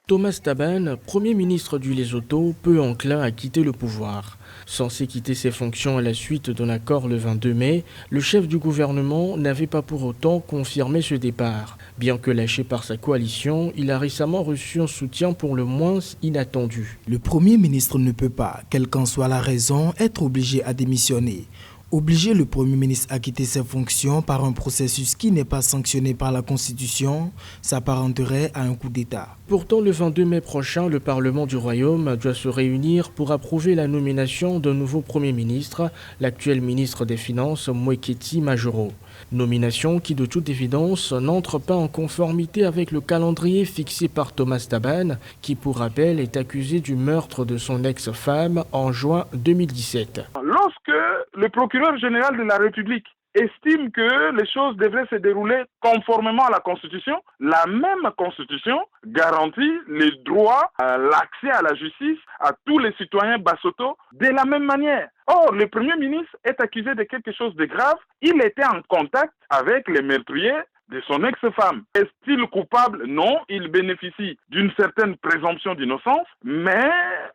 Thomas Thabane, Premier ministre du Lesotho, peu enclin à quitter le pouvoir. Censé quitter ses fonctions à la suite d'un accord le 22 mai, le chef du gouvernement n'avait pas pour autant confirmé ce départ. Bien que lâché par sa coalition, il a récemment reçu un soutien pour le moins inattendu. Le Premier ministre ne peut pas, quelle qu'en soit la raison, être obligé à démissionner. Obliger le Premier ministre à quitter ses fonctions par un processus qui n'est pas sanctionné par la Constitution s'apparenterait à un coup d'État. Pourtant, le 22 mai prochain, le Parlement du Royaume doit se réunir pour approuver la nomination d'un nouveau Premier ministre, l'actuel ministre des Finances, Mweketi Majoro. Nomination qui, de toute évidence, n'entre pas en conformité avec le calendrier fixé par Thomas Thabane, qui, pour rappel, est accusé du meurtre de son ex-femme en juin 2017. Lorsque le procureur général de la République estime que les choses devraient se dérouler conformément à la Constitution, la même Constitution garantit les droits, l'accès à la justice à tous les citoyens basotho de la même manière. Or, le Premier ministre est accusé de quelque chose de grave. Il était en contact avec les meurtriers de son ex-femme. Est-il coupable? Non, il bénéficie d'une certaine présomption d'innocence, mais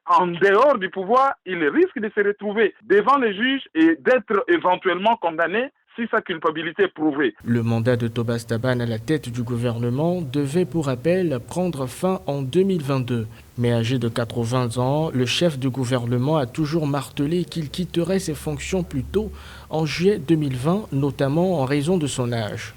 en dehors du pouvoir, il risque de se retrouver devant les juges et d'être éventuellement condamné si sa culpabilité est prouvée. Le mandat de Thomas Thabane à la tête du gouvernement devait, pour rappel, prendre fin en 2022. Mais âgé de 80 ans, le chef du gouvernement a toujours martelé qu'il quitterait ses fonctions plus tôt, en juillet 2020, notamment en raison de son âge.